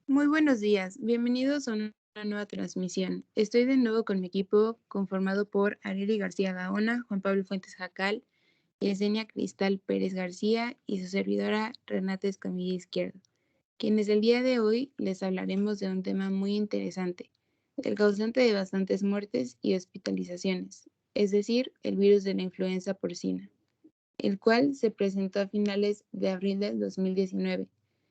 Muy buenos días, bienvenidos a una nueva transmisión. Estoy de nuevo con mi equipo conformado por Ariely García Gaona, Juan Pablo Fuentes Jacal, Yesenia Cristal Pérez García y su servidora Renata Escamilla Izquierdo, quienes el día de hoy les hablaremos de un tema muy interesante, el causante de bastantes muertes y hospitalizaciones, es decir, el virus de la influenza porcina, el cual se presentó a finales de abril del 2019.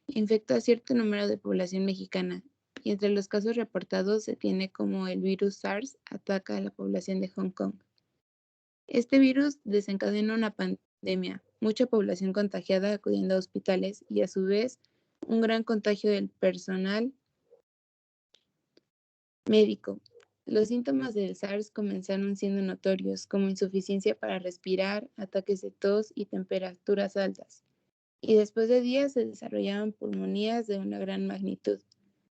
Infectó a cierto número de población mexicana y entre los casos reportados se tiene como el virus SARS ataca a la población de Hong Kong. Este virus desencadenó una pandemia, mucha población contagiada acudiendo a hospitales y a su vez un gran contagio del personal médico. Los síntomas del SARS comenzaron siendo notorios, como insuficiencia para respirar, ataques de tos y temperaturas altas, y después de días se desarrollaban pulmonías de una gran magnitud.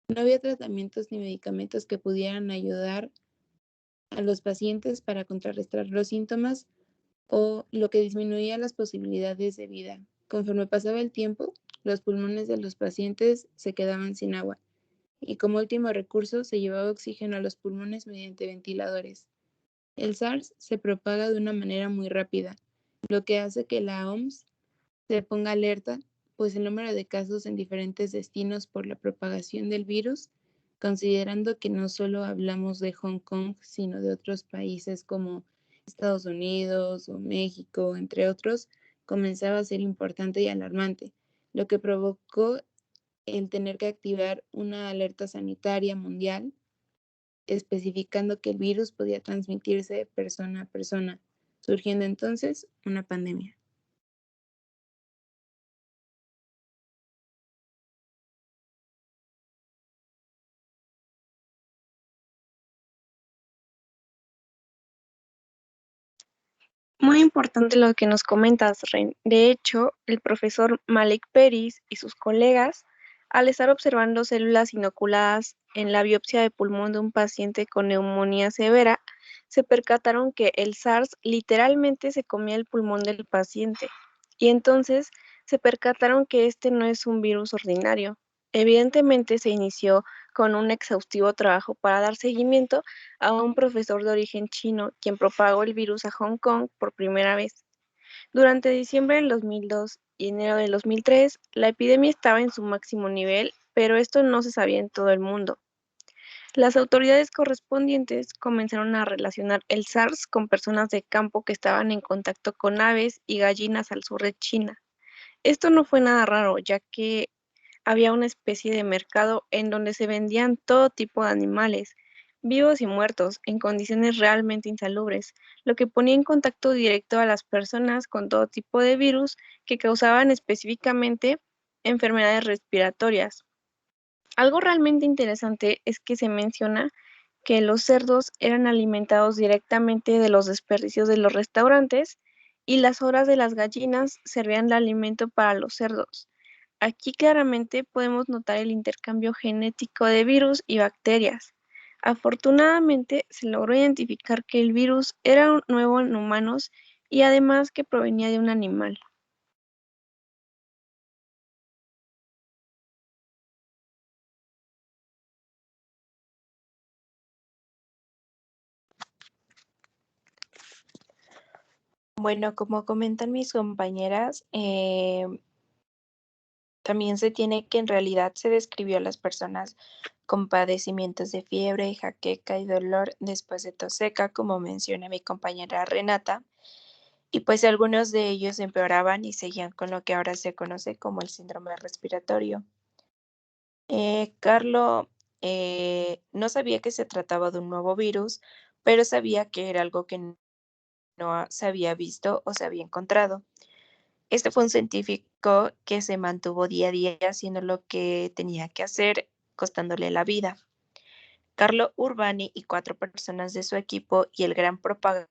No había tratamientos ni medicamentos que pudieran ayudar a los pacientes para contrarrestar los síntomas o lo que disminuía las posibilidades de vida. Conforme pasaba el tiempo, los pulmones de los pacientes se quedaban sin agua y como último recurso se llevaba oxígeno a los pulmones mediante ventiladores. El SARS se propaga de una manera muy rápida, lo que hace que la OMS se ponga alerta, pues el número de casos en diferentes destinos por la propagación del virus, considerando que no solo hablamos de Hong Kong, sino de otros países como Estados Unidos o México, entre otros, comenzaba a ser importante y alarmante, lo que provocó el tener que activar una alerta sanitaria mundial, especificando que el virus podía transmitirse de persona a persona, surgiendo entonces una pandemia. Muy importante lo que nos comentas, Ren. De hecho, el profesor Malik Peris y sus colegas, al estar observando células inoculadas en la biopsia de pulmón de un paciente con neumonía severa, se percataron que el SARS literalmente se comía el pulmón del paciente. Y entonces se percataron que este no es un virus ordinario. Evidentemente se inició con un exhaustivo trabajo para dar seguimiento a un profesor de origen chino, quien propagó el virus a Hong Kong por primera vez. Durante diciembre del 2002 y enero del 2003, la epidemia estaba en su máximo nivel, pero esto no se sabía en todo el mundo. Las autoridades correspondientes comenzaron a relacionar el SARS con personas de campo que estaban en contacto con aves y gallinas al sur de China. Esto no fue nada raro, ya que había una especie de mercado en donde se vendían todo tipo de animales, vivos y muertos, en condiciones realmente insalubres, lo que ponía en contacto directo a las personas con todo tipo de virus que causaban específicamente enfermedades respiratorias. Algo realmente interesante es que se menciona que los cerdos eran alimentados directamente de los desperdicios de los restaurantes y las horas de las gallinas servían de alimento para los cerdos. Aquí claramente podemos notar el intercambio genético de virus y bacterias. Afortunadamente se logró identificar que el virus era nuevo en humanos y además que provenía de un animal. Bueno, como comentan mis compañeras, también se tiene que en realidad se describió a las personas con padecimientos de fiebre, jaqueca y dolor después de tos seca, como menciona mi compañera Renata, y pues algunos de ellos empeoraban y seguían con lo que ahora se conoce como el síndrome respiratorio. Carlo no sabía que se trataba de un nuevo virus, pero sabía que era algo que no se había visto o se había encontrado. Este fue un científico que se mantuvo día a día haciendo lo que tenía que hacer, costándole la vida. Carlo Urbani y 4 personas de su equipo y el gran propagador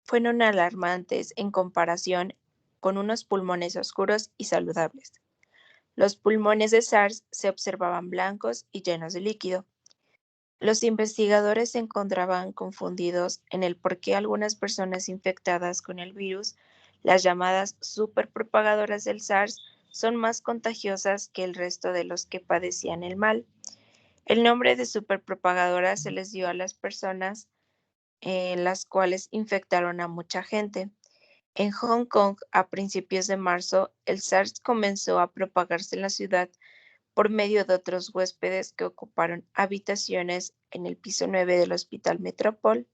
fueron alarmantes en comparación con unos pulmones oscuros y saludables. Los pulmones de SARS se observaban blancos y llenos de líquido. Los investigadores se encontraban confundidos en el por qué algunas personas infectadas con el virus, las llamadas superpropagadoras del SARS, son más contagiosas que el resto de los que padecían el mal. El nombre de superpropagadoras se les dio a las personas las cuales infectaron a mucha gente. En Hong Kong, a principios de marzo, el SARS comenzó a propagarse en la ciudad por medio de otros huéspedes que ocuparon habitaciones en el piso 9 del Hospital Metropol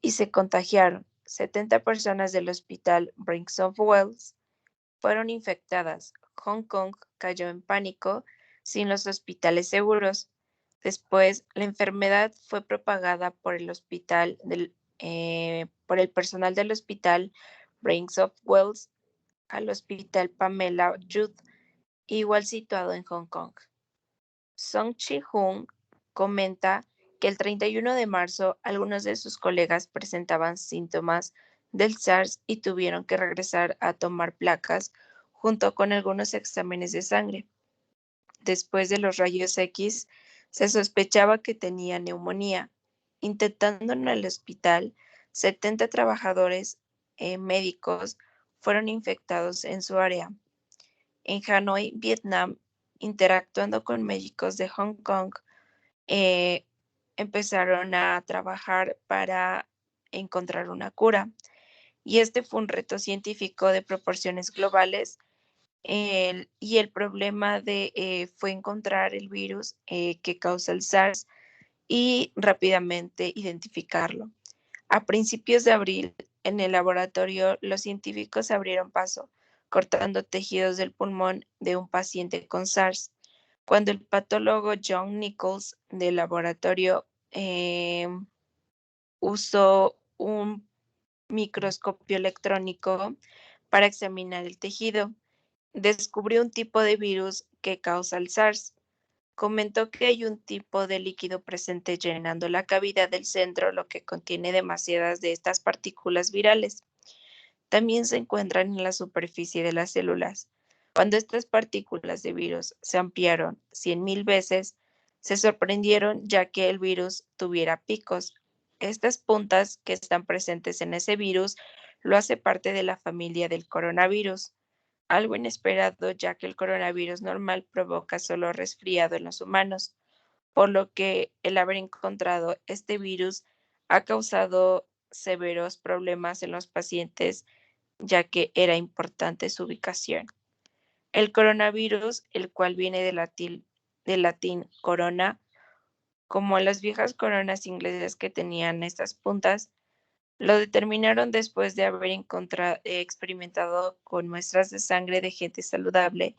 y se contagiaron. 70 personas del Hospital Prince of Wales fueron infectadas. Hong Kong cayó en pánico sin los hospitales seguros. Después, la enfermedad fue propagada por por el personal del Hospital Prince of Wales al Hospital Pamela Youth, igual situado en Hong Kong. Song Chi-hung comenta que el 31 de marzo algunos de sus colegas presentaban síntomas del SARS y tuvieron que regresar a tomar placas junto con algunos exámenes de sangre. Después de los rayos X, se sospechaba que tenía neumonía. Intentando en el hospital, 70 trabajadores médicos fueron infectados en su área. En Hanoi, Vietnam, interactuando con médicos de Hong Kong, empezaron a trabajar para encontrar una cura. Y este fue un reto científico de proporciones globales. Y el problema fue encontrar el virus que causa el SARS y rápidamente identificarlo. A principios de abril, en el laboratorio, los científicos abrieron paso, cortando tejidos del pulmón de un paciente con SARS. Cuando el patólogo John Nichols del laboratorio usó un microscopio electrónico para examinar el tejido, descubrió un tipo de virus que causa el SARS. Comentó que hay un tipo de líquido presente llenando la cavidad del centro, lo que contiene demasiadas de estas partículas virales. También se encuentran en la superficie de las células. Cuando estas partículas de virus se ampliaron 100,000 veces, se sorprendieron ya que el virus tuviera picos. Estas puntas que están presentes en ese virus lo hace parte de la familia del coronavirus. Algo inesperado ya que el coronavirus normal provoca solo resfriado en los humanos, por lo que el haber encontrado este virus ha causado severos problemas en los pacientes ya que era importante su ubicación. El coronavirus, el cual viene del latín corona, como las viejas coronas inglesas que tenían estas puntas, lo determinaron después de haber experimentado con muestras de sangre de gente saludable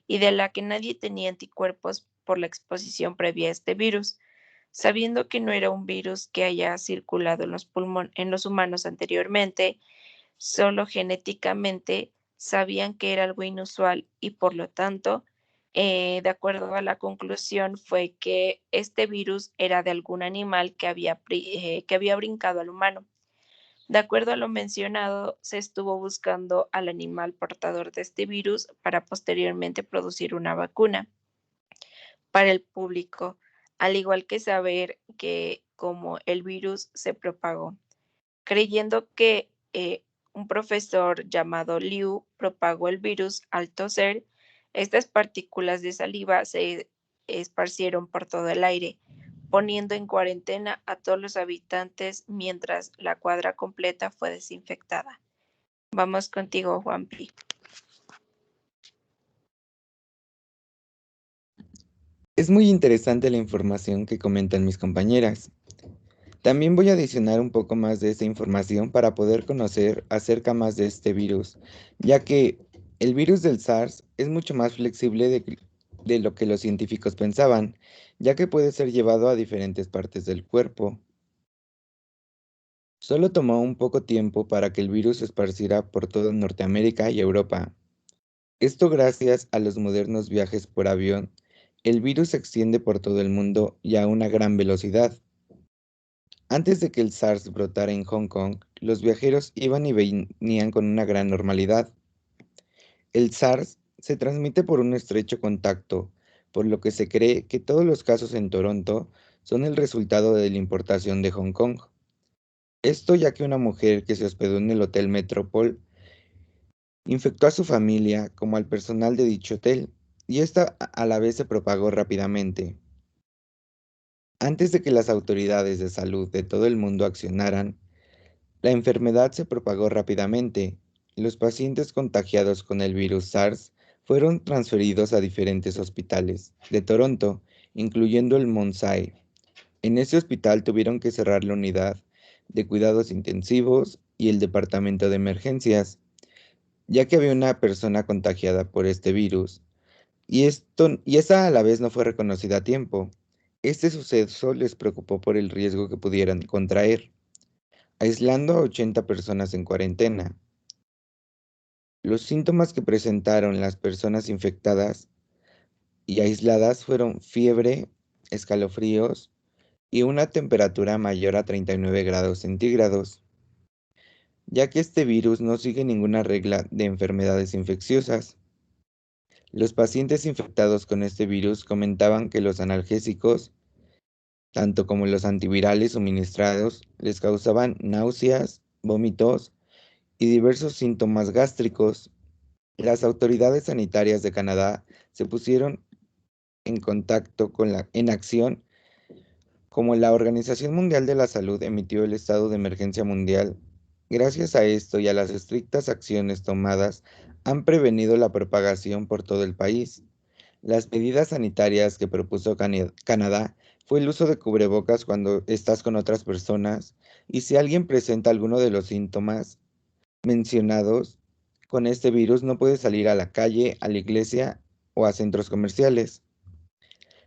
y de la que nadie tenía anticuerpos por la exposición previa a este virus. Sabiendo que no era un virus que haya circulado en los humanos anteriormente, solo genéticamente sabían que era algo inusual y por lo tanto, de acuerdo a la conclusión, fue que este virus era de algún animal que había brincado al humano. De acuerdo a lo mencionado, se estuvo buscando al animal portador de este virus para posteriormente producir una vacuna para el público, al igual que saber que cómo el virus se propagó, creyendo que un profesor llamado Liu propagó el virus al toser. Estas partículas de saliva se esparcieron por todo el aire, poniendo en cuarentena a todos los habitantes mientras la cuadra completa fue desinfectada. Vamos contigo, Juanpi. Es muy interesante la información que comentan mis compañeras. También voy a adicionar un poco más de esta información para poder conocer acerca más de este virus, ya que el virus del SARS es mucho más flexible de lo que los científicos pensaban, ya que puede ser llevado a diferentes partes del cuerpo. Solo tomó un poco tiempo para que el virus se esparciera por toda Norteamérica y Europa. Esto gracias a los modernos viajes por avión. El virus se extiende por todo el mundo y a una gran velocidad. Antes de que el SARS brotara en Hong Kong, los viajeros iban y venían con una gran normalidad. El SARS se transmite por un estrecho contacto, por lo que se cree que todos los casos en Toronto son el resultado de la importación de Hong Kong. Esto ya que una mujer que se hospedó en el Hotel Metropol infectó a su familia como al personal de dicho hotel, y esta a la vez se propagó rápidamente. Antes de que las autoridades de salud de todo el mundo accionaran, la enfermedad se propagó rápidamente. Los pacientes contagiados con el virus SARS fueron transferidos a diferentes hospitales de Toronto, incluyendo el Mount Sinai. En ese hospital tuvieron que cerrar la unidad de cuidados intensivos y el departamento de emergencias, ya que había una persona contagiada por este virus, y esa a la vez no fue reconocida a tiempo. Este suceso les preocupó por el riesgo que pudieran contraer, aislando a 80 personas en cuarentena. Los síntomas que presentaron las personas infectadas y aisladas fueron fiebre, escalofríos y una temperatura mayor a 39 grados centígrados, ya que este virus no sigue ninguna regla de enfermedades infecciosas. Los pacientes infectados con este virus comentaban que los analgésicos, tanto como los antivirales suministrados, les causaban náuseas, vómitos y diversos síntomas gástricos. Las autoridades sanitarias de Canadá se pusieron en contacto en acción, como la Organización Mundial de la Salud emitió el estado de emergencia mundial. Gracias a esto y a las estrictas acciones tomadas, han prevenido la propagación por todo el país. Las medidas sanitarias que propuso Canadá fue el uso de cubrebocas cuando estás con otras personas, y si alguien presenta alguno de los síntomas mencionados con este virus, no puede salir a la calle, a la iglesia o a centros comerciales.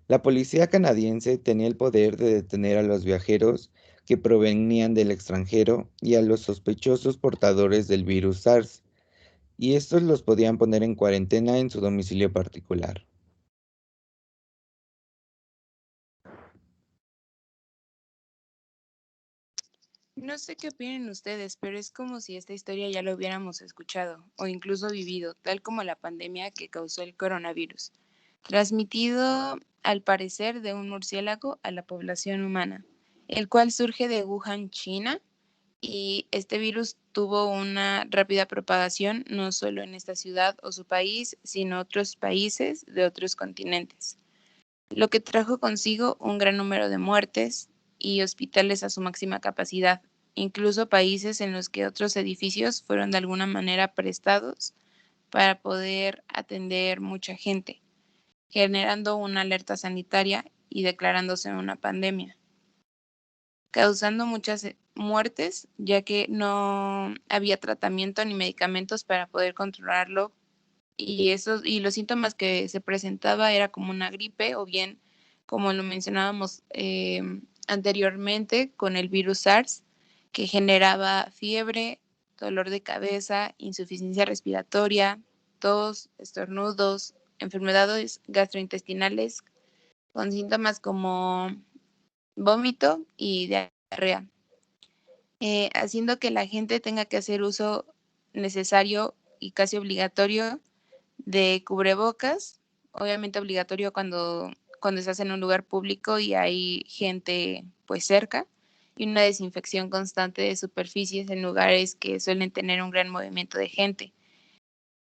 La policía canadiense tenía el poder de detener a los viajeros que provenían del extranjero y a los sospechosos portadores del virus SARS, y estos los podían poner en cuarentena en su domicilio particular. No sé qué opinen ustedes, pero es como si esta historia ya lo hubiéramos escuchado o incluso vivido, tal como la pandemia que causó el coronavirus, transmitido al parecer de un murciélago a la población humana, el cual surge de Wuhan, China, y este virus tuvo una rápida propagación no solo en esta ciudad o su país, sino otros países de otros continentes, lo que trajo consigo un gran número de muertes y hospitales a su máxima capacidad, incluso países en los que otros edificios fueron de alguna manera prestados para poder atender mucha gente, generando una alerta sanitaria y declarándose una pandemia, causando muchas muertes, ya que no había tratamiento ni medicamentos para poder controlarlo, y los síntomas que se presentaba era como una gripe o bien, como lo mencionábamos anteriormente, con el virus SARS, que generaba fiebre, dolor de cabeza, insuficiencia respiratoria, tos, estornudos, enfermedades gastrointestinales con síntomas como vómito y diarrea, haciendo que la gente tenga que hacer uso necesario y casi obligatorio de cubrebocas, obviamente obligatorio cuando estás en un lugar público y hay gente pues cerca, y una desinfección constante de superficies en lugares que suelen tener un gran movimiento de gente,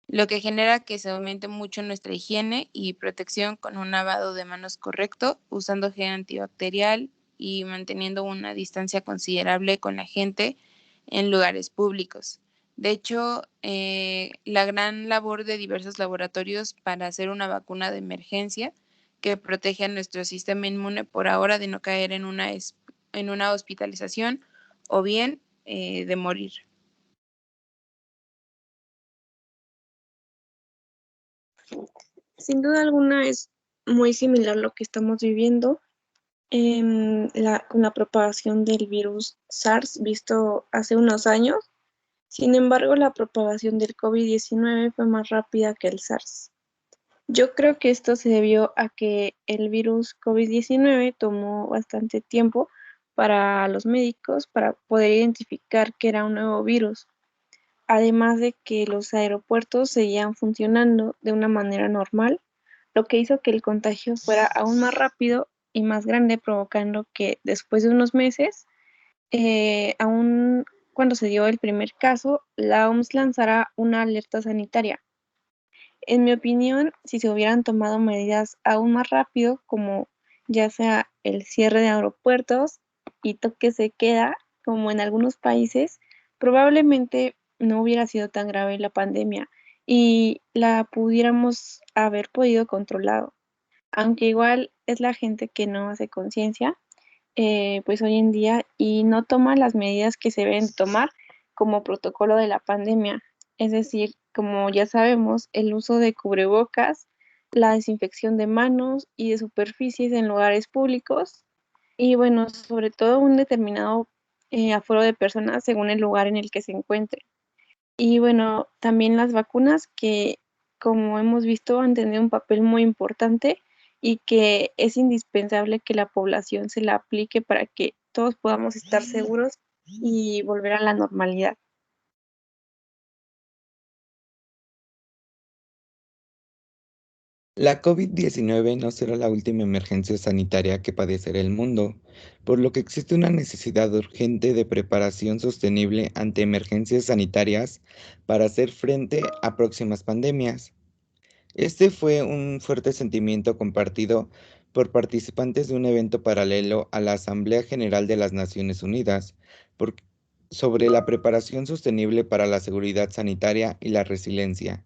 lo que genera que se aumente mucho nuestra higiene y protección con un lavado de manos correcto, usando gel antibacterial y manteniendo una distancia considerable con la gente en lugares públicos. De hecho, la gran labor de diversos laboratorios para hacer una vacuna de emergencia que protege a nuestro sistema inmune por ahora de no caer en una hospitalización o bien de morir. Sin duda alguna es muy similar lo que estamos viviendo con la propagación del virus SARS visto hace unos años. Sin embargo, la propagación del COVID-19 fue más rápida que el SARS. Yo creo que esto se debió a que el virus COVID-19 tomó bastante tiempo para los médicos para poder identificar que era un nuevo virus. además de que los aeropuertos seguían funcionando de una manera normal, lo que hizo que el contagio fuera aún más rápido y más grande, provocando que después de unos meses, aún cuando se dio el primer caso, la OMS lanzara una alerta sanitaria. En mi opinión, si se hubieran tomado medidas aún más rápido, como ya sea el cierre de aeropuertos y toque se queda, como en algunos países, probablemente no hubiera sido tan grave la pandemia y la pudiéramos haber podido controlado. Aunque igual es la gente que no hace conciencia, pues hoy en día y no toma las medidas que se deben tomar como protocolo de la pandemia. Es decir, como ya sabemos, el uso de cubrebocas, la desinfección de manos y de superficies en lugares públicos y bueno, sobre todo un determinado aforo de personas según el lugar en el que se encuentre. Y bueno, también las vacunas que, como hemos visto, han tenido un papel muy importante y que es indispensable que la población se la aplique para que todos podamos estar seguros y volver a la normalidad. La COVID-19 no será la última emergencia sanitaria que padecerá el mundo, por lo que existe una necesidad urgente de preparación sostenible ante emergencias sanitarias para hacer frente a próximas pandemias. Este fue un fuerte sentimiento compartido por participantes de un evento paralelo a la Asamblea General de las Naciones Unidas por- sobre la preparación sostenible para la seguridad sanitaria y la resiliencia,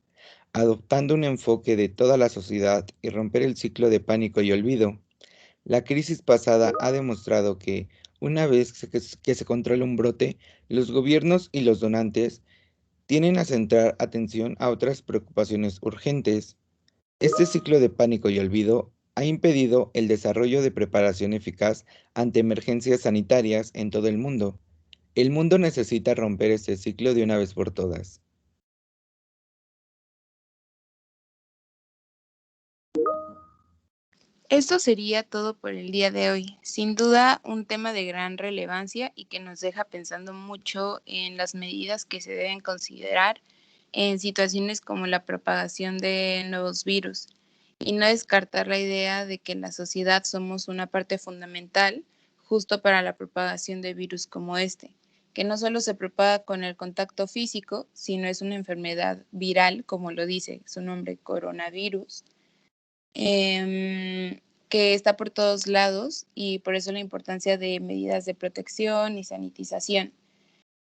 adoptando un enfoque de toda la sociedad y romper el ciclo de pánico y olvido. La crisis pasada ha demostrado que, una vez que se controla un brote, los gobiernos y los donantes tienen a centrar atención a otras preocupaciones urgentes. Este ciclo de pánico y olvido ha impedido el desarrollo de preparación eficaz ante emergencias sanitarias en todo el mundo. El mundo necesita romper este ciclo de una vez por todas. Esto sería todo por el día de hoy. Sin duda, un tema de gran relevancia y que nos deja pensando mucho en las medidas que se deben considerar en situaciones como la propagación de nuevos virus y no descartar la idea de que la sociedad somos una parte fundamental justo para la propagación de virus como este, que no solo se propaga con el contacto físico, sino es una enfermedad viral, como lo dice su nombre, coronavirus, que está por todos lados y por eso la importancia de medidas de protección y sanitización.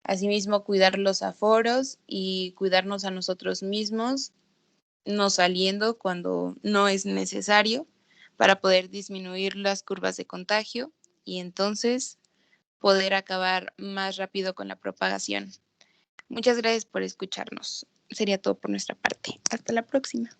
Asimismo, cuidar los aforos y cuidarnos a nosotros mismos, no saliendo cuando no es necesario para poder disminuir las curvas de contagio y entonces poder acabar más rápido con la propagación. Muchas gracias por escucharnos. Sería todo por nuestra parte. Hasta la próxima.